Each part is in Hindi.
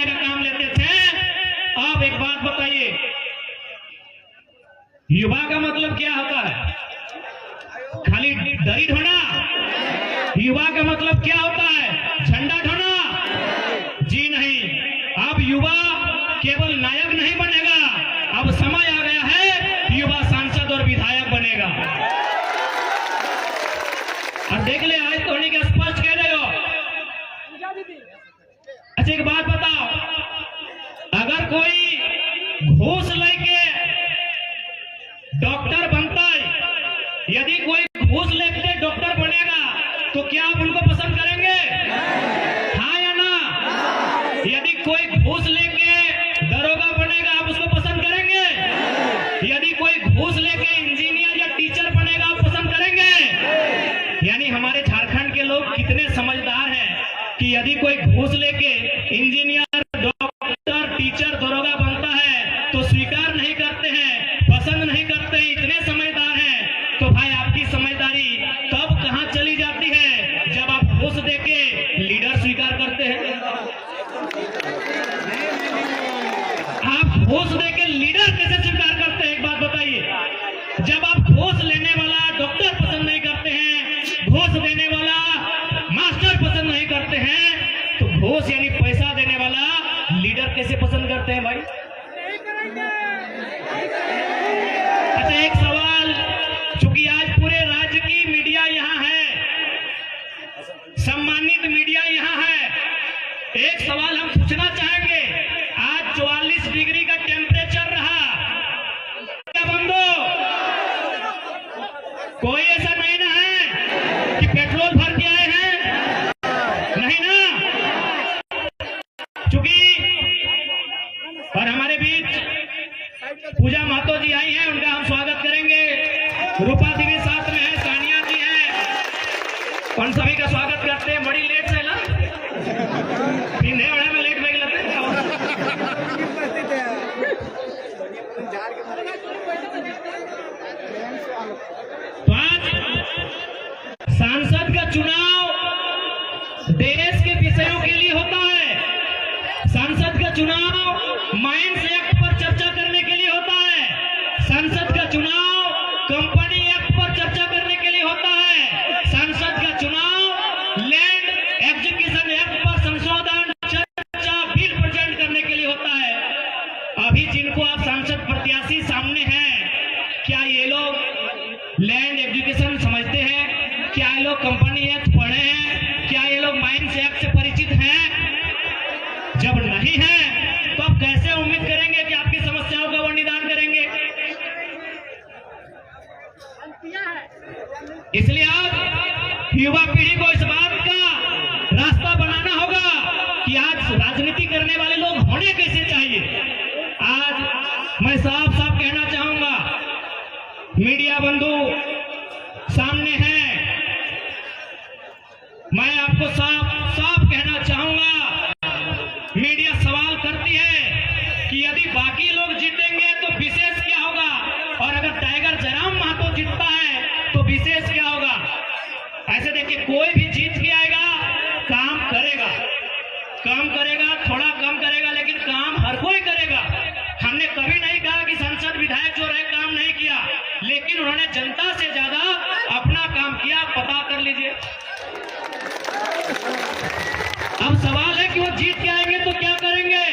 ढोने का काम लेते थे। अब एक बात बताइए, युवा का मतलब क्या होता है? खाली दही ढोना? युवा का मतलब क्या होता है? झंडा ढोना? जी नहीं। अब युवा केवल नायक नहीं बनेगा, अब समय आ गया है युवा सांसद और विधायक बनेगा। और देख ले, आज तो नहीं स्पष्ट कह रहे हो। अच्छा एक बात बताओ, अगर कोई घूस लेके डॉक्टर बनता है, यदि कोई घूस लेके डॉक्टर बनेगा तो क्या आप उनको पसंद करेंगे? हाँ या ना? यदि कोई घूस लेके दरोगा बनेगा आप उसको पसंद करेंगे? यदि कोई घूस लेके इंजीनियर या टीचर बनेगा आप पसंद करेंगे? यानी हमारे झारखंड के लोग कितने समझदार हैं कि यदि कोई घूस लेके इंजीनियर, डॉक्टर, टीचर, दरोगा बनता है तो स्वीकार नहीं करते हैं, पसंद नहीं करते हैं। इतने समझदार हैं। तो भाई आपकी समझदारी तब कहां चली जाती है जब आप घूस देके लीडर स्वीकार करते हैं। आप घूस देके लीडर कैसे स्वीकार करते हैं? एक बात बताइए। जब आप घूस लेने वाला डॉक्टर पसंद नहीं करते हैं, घूस देने वाला मास्टर पसंद नहीं करते हैं, तो घूस यानी पैसा देने वाला लीडर कैसे पसंद करते हैं भाई? अच्छा एक सवाल, चूंकि आज पूरे राज्य की मीडिया यहाँ है, सम्मानित मीडिया यहाँ है, एक सवाल हम पूछना चाहेंगे। आज 44 डिग्री का टेम्परेचर रहा, क्या बंदो कोई ऐसा नहीं ना है कि पेट्रोल भर के आए हैं? नहीं ना? चूंकि और हमारे बीच पूजा महतो जी आई हैं, उनका हम स्वागत करेंगे। रूपा दीदी साथ में है, सानिया जी हैं, उन सभी का स्वागत करते हैं। बड़ी लेट से ना पिंधे में लेट बैग लेते हैं। तो आज सांसद का चुनाव देश के विषयों के लिए होता है। सांसद का चुनाव माइंस एक्ट पर चर्चा करने के लिए होता है। संसद का चुनाव कंपनी एक्ट पर चर्चा करने के लिए होता है। संसद का चुनाव लैंड एक्विजिशन एक्ट पर संशोधन चर्चा बिल प्रेजेंट करने के लिए होता है। अभी जिनको आप सांसद प्रत्याशी सामने हैं, क्या ये लोग लैंड एक्विजिशन समझते हैं? क्या ये लोग कंपनी एक्ट पढ़े हैं? क्या ये लोग माइंस एक्ट से परिचित हैं? जब नहीं है तो आप कैसे उम्मीद करेंगे कि आपकी समस्याओं का वो निदान करेंगे? इसलिए आज युवा पीढ़ी को इस बात का रास्ता बनाना होगा कि आज राजनीति करने वाले लोग होने कैसे चाहिए। आज मैं साफ साफ कहना चाहूंगा, मीडिया बंधु सामने हैं, मैं आपको साफ साफ कहना चाहूंगा, मीडिया सवाल करती है कि यदि बाकी लोग जीतेंगे तो विशेष क्या होगा, और अगर टाइगर जयराम महतो जीतता है तो विशेष क्या होगा। ऐसे देखिए, कोई भी जीत के आएगा, काम करेगा, काम करेगा, थोड़ा कम करेगा, लेकिन काम हर कोई करेगा। हमने कभी नहीं कहा कि सांसद विधायक जो रहे काम नहीं किया, लेकिन उन्होंने जनता से ज्यादा अपना काम किया। पता कर लीजिए। अब सवाल है कि वो जीत के आएंगे तो क्या करेंगे।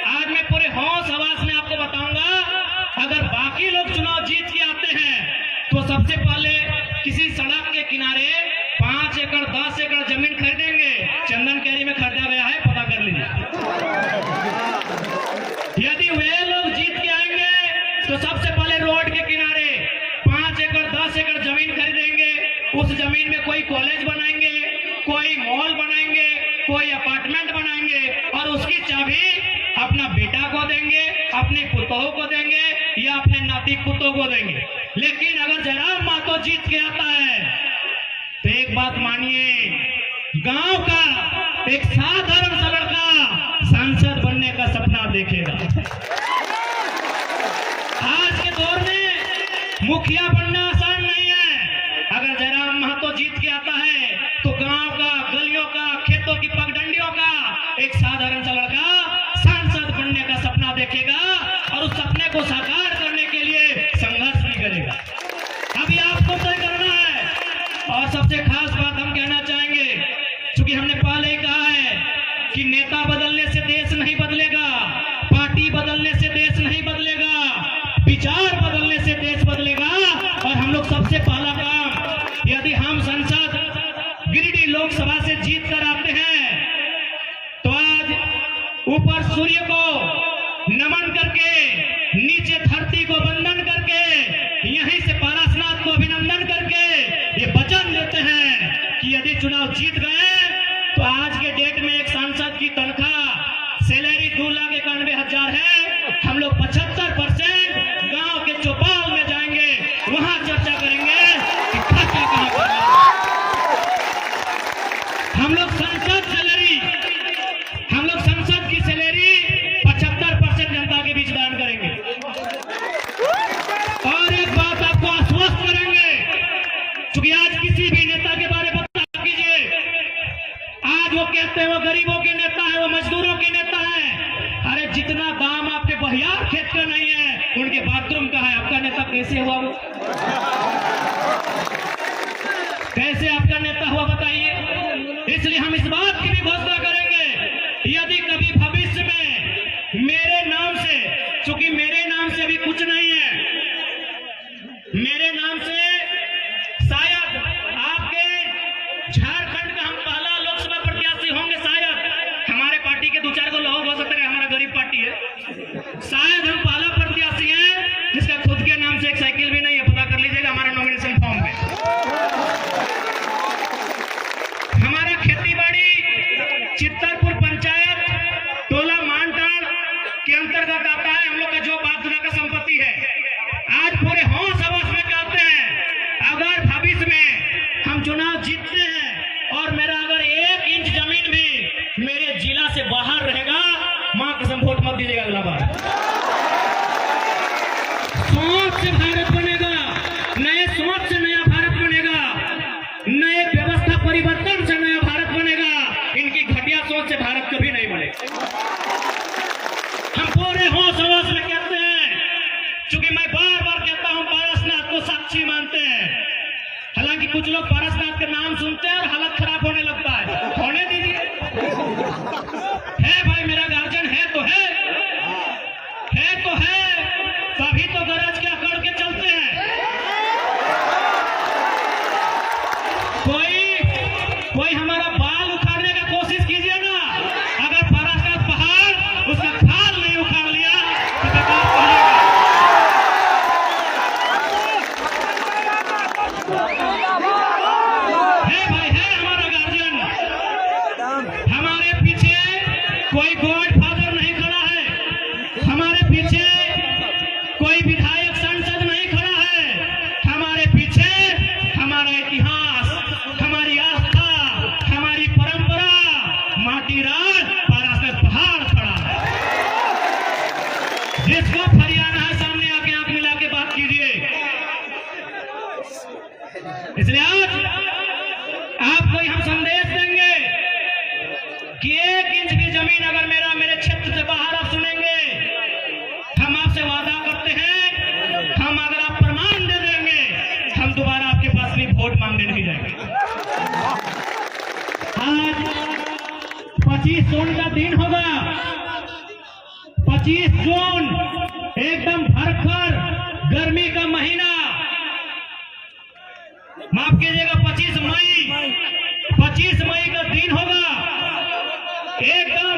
आज मैं पूरे होश हवास में आपको बताऊंगा, अगर बाकी लोग चुनाव जीत के आते हैं तो सबसे पहले किसी सड़क के किनारे 5 एकड़ 10 एकड़ जमीन खरीदेंगे। चंदन कैरी में खरीदा गया है, पता कर लीजिए। यदि वे लोग जीत के आएंगे तो सबसे पहले रोड के किनारे 5 एकड़ 10 एकड़ जमीन खरीदेंगे। उस जमीन में कोई कॉलेज बनाएंगे, कोई मॉल बनाएंगे, कोई अपार्टमेंट बनाएंगे, और उसकी चाबी अपना बेटा को देंगे, अपने पुतों को देंगे, या अपने नाती पुतों को देंगे। लेकिन अगर जयराम महतो जीत के आता है तो एक बात मानिए, गांव का एक साधारण सा लड़का सांसद बनने का सपना देखेगा। आज के दौर में मुखिया बनना आसान नहीं है। अगर जयराम महतो जीत के आता है तो गांव का, गलियों का, खेतों की पगडंडियों का एक साधारण सा लड़का देखेगा और उस सपने को साकार करने के लिए संघर्ष भी करेगा। अभी आपको तय करना है। और सबसे खास बात हम कहना चाहेंगे, क्योंकि हमने पहले ही कहा है कि नेता बदलने से देश नहीं बदलेगा, पार्टी बदलने से देश नहीं बदलेगा, विचार बदलने से देश बदलेगा। और हम लोग सबसे पहला काम, यदि हम संसद गिरिडीह लोकसभा से जीत कर आते हैं तो आज ऊपर सूर्य को नमन करके, नीचे धरती को वंदन करके, यहीं से पारसनाथ को अभिनंदन करके ये वचन देते हैं कि यदि चुनाव जीत गए तो आज के डेट में एक सांसद की तनख्वाह सैलरी 2,91,000 है। हम लोग 75% गांव के चौपाल में जाएंगे, वहां चर्चा करेंगे कि खर्चा कहां करना है। हम लोग संसद की सैलरी 75% जनता के बीच दान करेंगे। और एक बात आपको आश्वस्त करेंगे, क्योंकि आज किसी भी नेता के बारे में बता कीजिए, आज वो कहते हैं वो गरीबों के नेता है, वो मजदूरों के नेता है। अरे जितना दाम आपके बहियार खेत का नहीं है, उनके बाथरूम का है, आपका नेता कैसे हुआ? वो कैसे आपका नेता हुआ बताइए? इसलिए हम इस बात की भी घोषणा करेंगे, यदि कभी भविष्य में मेरे नाम से, चूंकि मेरे नाम से अभी कुछ नहीं है, मेरे नाम से शायद आपके झारखंड का हम पहला लोकसभा प्रत्याशी होंगे। शायद हमारे पार्टी के 2-4 को लोग हो सकते हैं, हमारा गरीब पार्टी है, शायद हम पहला प्रत्याशी हैं जिसका खुद के नाम से एक साइकिल भी नहीं है। पता कर लीजिएगा हमारा नॉमिनेशन फॉर्म में। हमारा खेती बाड़ी चित्तरपुर पंचायत टोला मानटाड़ के अंतर्गत आता है। हम लोग का जो बाप दादा का संपत्ति है, आज पूरे होश हवस में कहते हैं, अगर भविष्य में हम चुनाव जीतते हैं और मेरा अगर 1 इंच जमीन भी मेरे जिला से बाहर रहेगा, मां कसम वोट मत दीजिएगा अगला बार। सोच से भारत बनेगा, नए सोच से नया भारत बनेगा, नए व्यवस्था परिवर्तन से नया भारत बनेगा। इनकी घटिया सोच से भारत कभी नहीं बनेगा। हम पूरे होश हवस में कहते हैं, क्योंकि मैं बार बार कहता हूं पारसनाथ को साक्षी मानते हैं। हालांकि कुछ लोग पारसनाथ के नाम सुनते हैं और हालत खराब होने लगता है। होने दीजिए, है भाई मेरा गार्जियन है तो है तो है, तभी तो गरज के अकड़ के चलते हैं। कोई हमारा बाल उखाड़ने का कोशिश कीजिए ना, अगर पारसनाथ पहाड़ उसका खाल नहीं उखाड़ लिया तो बेकार पड़ेगा। है भाई, है हमारा गार्जियन। हमारे पीछे कोई गॉडफादर नहीं खड़ा है, हमारे पीछे कोई विधायक सांसद नहीं खड़ा है। हमारे पीछे हमारा इतिहास, हमारी आस्था, हमारी परंपरा, माटी राज पारसनाथ पहाड़ खड़ा है। जिसको हरियाणा है सामने आके आंख मिला के बात कीजिए। इसलिए आज आपको हम संदेश देंगे कि 1 इंच भी जमीन अगर मेरे क्षेत्र से बाहर आप सुनेंगे, हम आपसे वादा करते हैं, हम अगर आप प्रमाण दे देंगे, हम दोबारा आपके पास भी वोट मांगने नहीं जाएंगे। आज 25 जून का दिन होगा, 25 जून एकदम भरकर गर्मी का महीना, माफ कीजिएगा 25 मई का दिन होगा, एकदम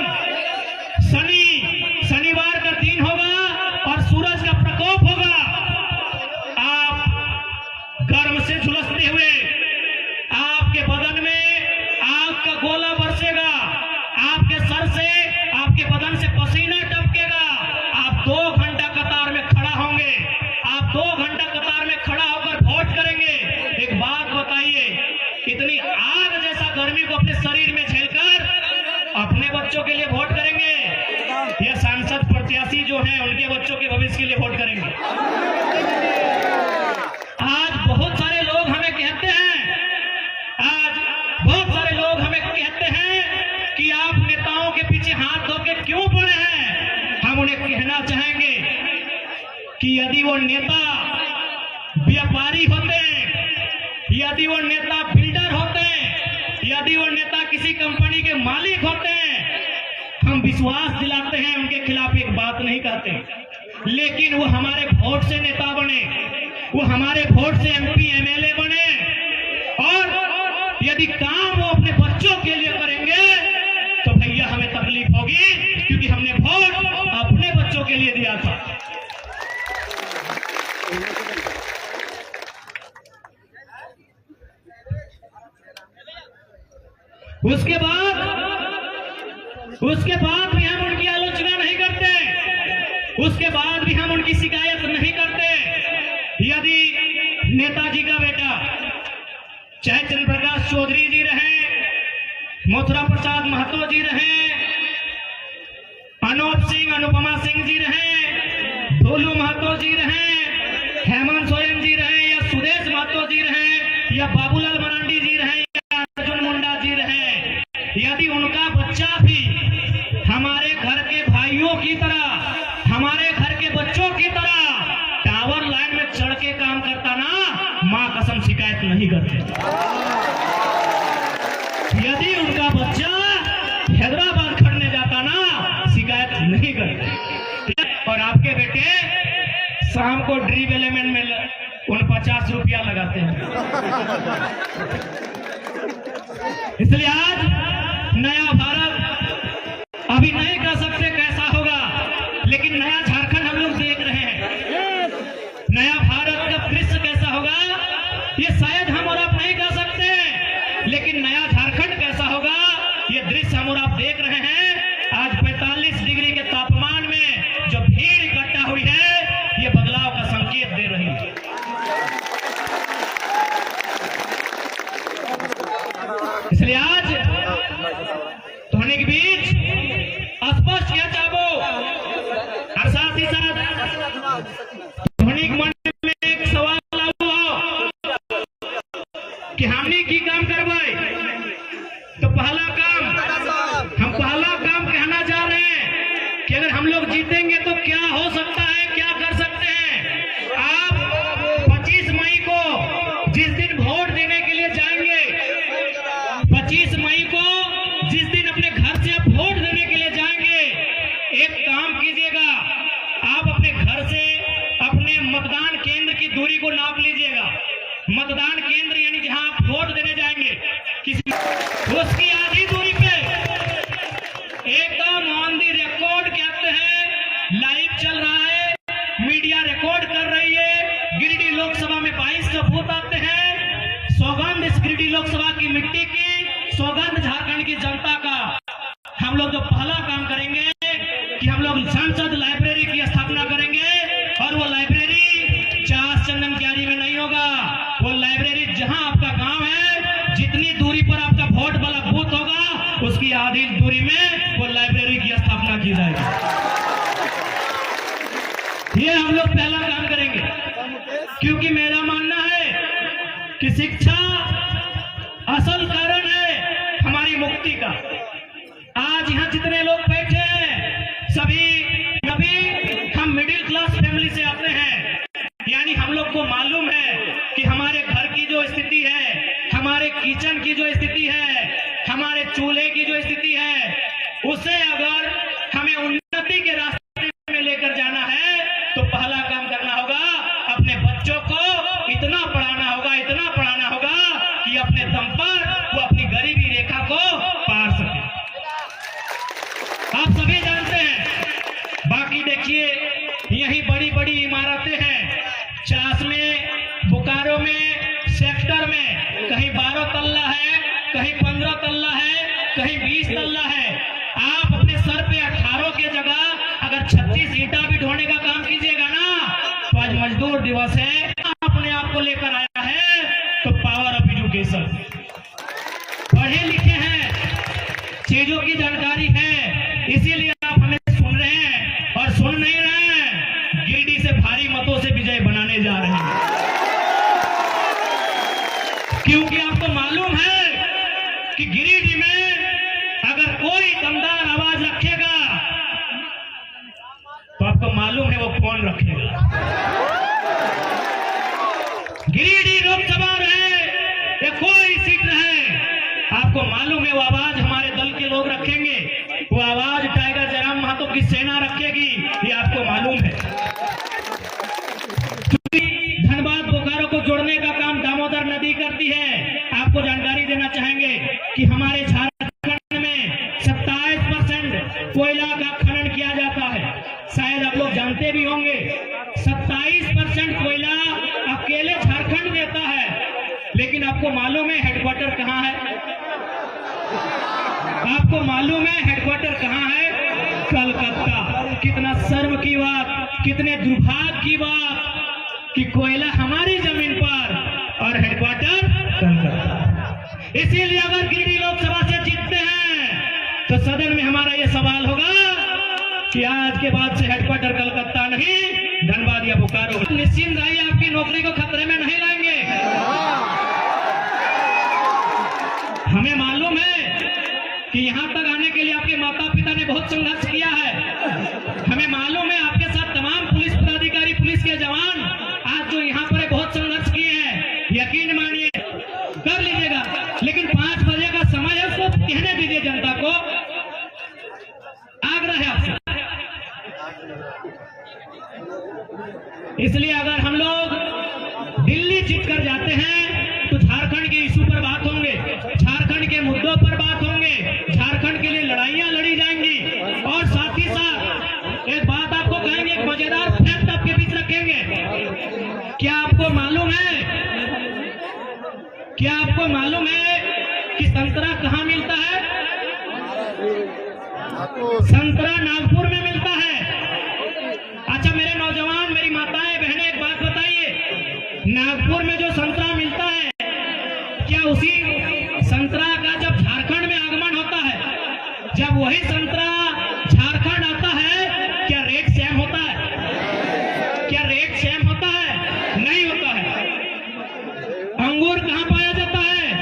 शनिवार का दिन होगा और सूरज का प्रकोप होगा। आप गर्म से झुलसते हुए, आपके बदन में आग का गोला बरसेगा, आपके सर से, आपके बदन से पसीना टपकेगा। आप 2 घंटा कतार में खड़ा होंगे, आप 2 घंटा कतार में खड़ा होकर वोट करेंगे। एक बात बताइए, इतनी आग जैसा गर्मी को अपने शरीर में झेलकर अपने बच्चों के लिए वोट करेंगे या सांसद प्रत्याशी जो हैं उनके बच्चों के भविष्य के लिए वोट करेंगे? आज बहुत सारे लोग हमें कहते हैं कि आप नेताओं के पीछे हाथ धो के क्यों पड़े हैं। हम उन्हें कहना चाहेंगे कि यदि वो नेता व्यापारी होते, यदि वो नेता बिल्डर होते, यदि वो नेता किसी कंपनी के मालिक होते, हम विश्वास दिलाते हैं उनके खिलाफ एक बात नहीं करते, लेकिन वो हमारे वोट से नेता बने, वो हमारे वोट से एमपी एमएलए बने, और यदि काम वो अपने बच्चों के लिए करेंगे तो भैया हमें तकलीफ होगी, क्योंकि हमने वोट अपने बच्चों के लिए दिया था। उसके बाद भी हम उनकी आलोचना नहीं करते, उसके बाद भी हम उनकी शिकायत नहीं करते। यदि नेताजी का बेटा चाहे चंद्र प्रकाश चौधरी जी रहे, मथुरा प्रसाद महतो जी रहे, अनूप सिंह अनुपमा सिंह जी रहे, भोलू महतो जी रहे, हेमंत सोरेन जी रहे, या सुदेश महतो जी रहे, या बाबूलाल मरांडी जी रहे, या अर्जुन मुंडा जी रहे, यदि उनका बच्चा भी हमारे घर के भाइयों की तरह, हमारे घर के बच्चों की तरह टावर लाइन में चढ़ के काम करता ना, मां कसम शिकायत नहीं करते। यदि उनका बच्चा हैदराबाद खड़ने जाता ना, शिकायत नहीं करते। और आपके बेटे शाम को ड्रीप एलिमेंट में 49 रुपया लगाते हैं। इसलिए आज नया भारत अभी नहीं कह सकते कैसा होगा, लेकिन नया झारखंड हम लोग देख रहे हैं। नया भारत का दृश्य कैसा होगा ये शायद हम और आप नहीं कह सकते, लेकिन नया झारखंड कैसा होगा ये दृश्य हम और आप देख रहे हैं। आज 45 डिग्री के तापमान में जो भीड़ इकट्ठा हुई है, ये बदलाव का संकेत दे रही है। इसलिए आज धोनी के बीच स्पष्ट किया जाबो, और साथ ही साथ धोनी के मन में एक सवाल आओ कि हमने की काम करवाए, तो पहला काम कहना जा रहे हैं कि अगर हम लोग जीतेंगे तो क्या हो सकता है, क्या कर सकते हैं। आप 25 मई को जिस दिन वोट देने के लिए जाएंगे, 25 मई को जिस दिन अपने घर से आप वोट देने के लिए जाएंगे, एक काम कीजिएगा, आप अपने घर से अपने मतदान केंद्र की दूरी को नाप लीजिएगा। मतदान केंद्र यानी जहां आप वोट देने जाएंगे, किसी उसकी आधी दूरी पे एकदम ऑन दी रिकॉर्ड कहते हैं, लाइव चल रहा है, मीडिया रिकॉर्ड कर रही है। गिरिडीह लोकसभा में 22 का बूथ आते हैं। सौगंध इस गिरिडीह लोकसभा की मिट्टी की, सौगंध झारखंड की जनता का। हम लोग जो पहला काम करेंगे कि हम लोग संसद लाइब्रेरी की स्थापना करेंगे, और वो लाइब्रेरी चास चंदन क्यारी में नहीं होगा। वो लाइब्रेरी जहां आपका गांव है, जितनी दूरी पर आपका वोट वाला बूथ होगा, उसकी आधी दूरी में वो लाइब्रेरी की स्थापना की जाएगी। ये हम लोग पहला काम करेंगे, क्योंकि मेरा मानना है कि शिक्षा असल कारण है हमारी मुक्ति का। आज यहाँ जितने लोग बैठे हैं, सभी हम मिडिल क्लास फैमिली से आते हैं, यानी हम लोग को मालूम है कि हमारे घर की जो स्थिति है, हमारे किचन की जो स्थिति है, हमारे चूल्हे की जो स्थिति है, उसे अगर हमें उन्नति के रास्ते में लेकर जाना है, तो पहला काम करना होगा, अपने बच्चों को इतना पढ़ाना होगा कि अपने दम पर वो अपनी गरीबी रेखा को पार सके। आप सभी जानते हैं। बाकी देखिए, यही बड़ी बड़ी इमारतें हैं, चास में, बोकारो में, सेक्टर में कहीं 12 तल्ला है, कहीं 15 तल्ला है, कहीं 20 तल्ला है। आप अपने सर पे 18 के जगह अगर 36 ईंटा भी ढोने का काम कीजिएगा ना, तो आज मजदूर दिवस है, अपने आप को लेकर आया है, तो पावर ऑफ एजुकेशन। पढ़े लिखे हैं, चीजों की जानकारी है, इसीलिए आप हमें सुन रहे हैं, और सुन नहीं रहे हैं, गिरिडीह से भारी मतों से विजय बनाने जा रहे हैं। क्योंकि आपको मालूम है कि गिरिडीह में अगर कोई दमदार आवाज रखेगा आपको मालूम है वो कौन रखेगा। गिरिडीह लोकसभा रहे या कोई सीट रहे, आपको मालूम है वो आवाज हमारे दल के लोग रखेंगे, वो आवाज टाइगर जयराम महतो की सेना रखेगी, ये आपको मालूम है। धनबाद बोकारो को जोड़ने का काम दामोदर नदी करती है। आपको जानकारी देना चाहेंगे कि हमारे झारखंड में 27% कोयला का खनन किया जाता है। शायद आप लोग जानते भी होंगे 27% कोयला अकेले झारखंड देता है। लेकिन आपको मालूम है हेडक्वार्टर कहाँ है? आपको मालूम है हेडक्वार्टर कहाँ है? कलकत्ता। कितना शर्म की बात, कितने दुर्भाग्य की बात कि कोयला हमारी जमीन पर और हेडक्वार्टर कलकत्ता। इसीलिए अगर गिरिडीह लोकसभा से जीतते हैं तो सदन में हमारा यह सवाल होगा कि आज के बाद से हेडक्वार्टर कलकत्ता नहीं, धनबाद या बोकारो। निश्चिंत रहिए, आपकी नौकरी को खतरे में नहीं लाएंगे। हमें मालूम है कि यहाँ तक आने के लिए आपके माता पिता ने बहुत संघर्ष किया है। हमें मालूम है आपके साथ तमाम पुलिस पदाधिकारी, पुलिस के जवान आज जो यहाँ पर बहुत संघर्ष किए हैं। यकीन मानिए कर लीजिएगा, लेकिन 5 बजे का समय है, उसको कहने दीजिए जनता को। आग्रह है आपसे। इसलिए अगर हम लोग दिल्ली जीत कर जाते हैं तो झारखंड के इशू पर बात होंगे, झारखंड के मुद्दों पर बात होंगे, झारखंड के लिए लड़ाइयां लड़ी जाएंगी। और साथ ही साथ एक बात आपको कहेंगे, एक मजेदार फैक्ट आपके बीच रखेंगे। क्या आपको मालूम है, क्या आपको मालूम है कि संतरा कहाँ मिलता है? संतरा नागपुर में मिलता है। अच्छा मेरे नौजवान, मेरी माताएं बहनें, एक बात बताइए, नागपुर में जो संतरा मिलता है, क्या उसी संतरा का जब झारखंड में आगमन होता है, जब वही संतरा झारखंड आता है, क्या रेट सेम होता है? क्या रेट सेम होता है? नहीं होता है। अंगूर कहाँ पाया जाता है?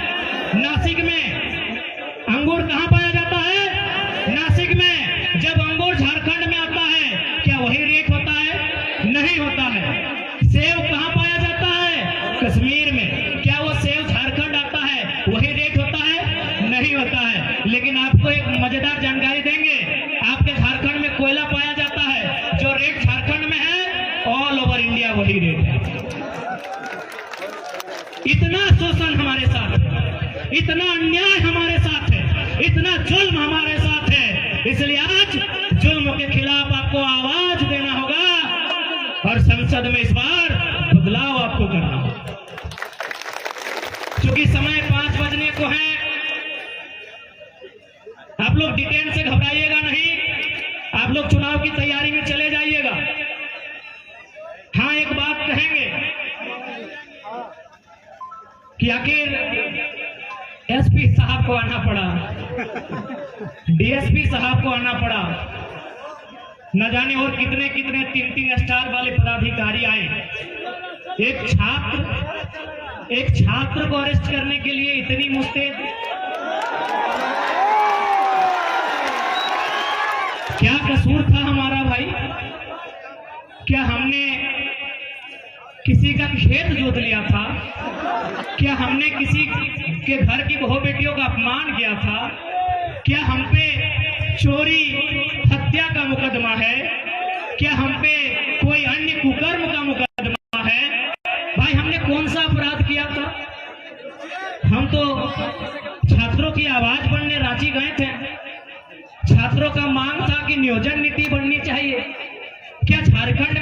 नासिक में। अंगूर कहाँ पाया जाता है? नासिक में। जब अंगूर झारखंड में आता है, क्या वही रेट होता है? नहीं होता है। सेब कहाँ पाया जाता है? कश्मीर में। क्या वो सेब झारखंड आता है, वही रेट होता है? नहीं होता है। लेकिन आपको एक मजेदार जानकारी देंगे, आपके झारखंड में कोयला पाया जाता है, जो रेट झारखंड में है ऑल ओवर इंडिया वही रेट है। इतना शोषण हमारे साथ है, इतना अन्याय हमारे साथ है, इतना जुल्म हमारे साथ है। इसलिए आज जुल्म के खिलाफ आपको आवाज देना होगा और संसद में इस बार बदलाव आपको करना होगा। क्योंकि समय 5 बजने को है, आप लोग डिटेन से घबराइएगा नहीं, आप लोग चुनाव की तैयारी में चले जाइएगा। हाँ एक बात कहेंगे कि आखिर एसपी साहब को आना पड़ा, डीएसपी साहब को आना पड़ा, न जाने और कितने कितने 3 स्टार वाले पदाधिकारी आए। एक छात्र को अरेस्ट करने के लिए इतनी मुस्तैद। क्या कसूर था हमारा भाई? क्या हमने किसी का खेत जोत लिया था? क्या हमने किसी के घर की बहू बेटियों का अपमान किया था? क्या हम पे चोरी हत्या का मुकदमा है? क्या हम पे कोई अन्य कुकर्म का मुकदमा है? भाई हमने कौन सा अपराध किया था? हम तो छात्रों की आवाज बनने रांची गए थे। छात्रों का मांग था कि नियोजन नीति बननी चाहिए। क्या झारखंड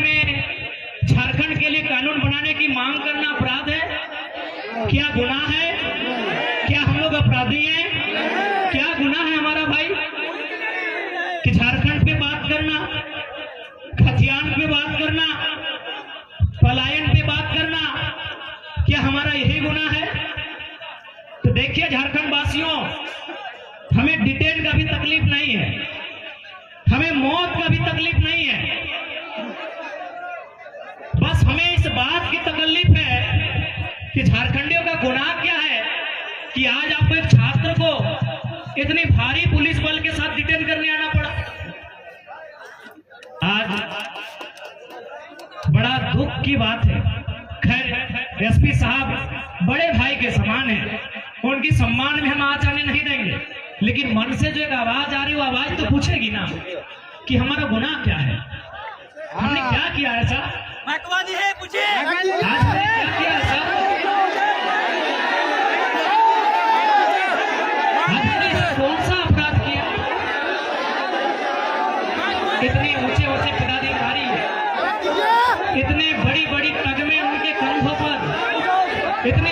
के लिए कानून बनाने की मांग करना अपराध है? क्या गुनाह है? क्या हम लोग अपराधी हैं? क्या गुनाह है हमारा भाई कि झारखंड पे बात करना, खतियान पे बात करना, पलायन पे बात करना, क्या हमारा यही गुनाह है? तो देखिए झारखंड वासियों, हमें डिटेन का भी तकलीफ नहीं है, हमें मौत का भी तकलीफ नहीं है। बस हमें इस बात की तकलीफ है कि झारखंडियों का गुनाह क्या है कि आज आपको एक छात्र को इतनी भारी पुलिस बल के साथ डिटेन करने आना पड़ा। आज की बात है। खैर एसपी साहब बड़े भाई के समान है, उनकी सम्मान में हम आज आने नहीं देंगे, लेकिन मन से जो एक आवाज आ रही है वो आवाज तो पूछेगी ना कि हमारा गुनाह क्या है, हमने क्या किया ऐसा, है पूछे आज हमने क्या किया ऐसा, आज हमने कौन सा अपराध किया। इतने ऊंचे ऊंचे पदाधिकारी, इतने बड़ी बड़ी तगमे उनके कंधों पर, इतने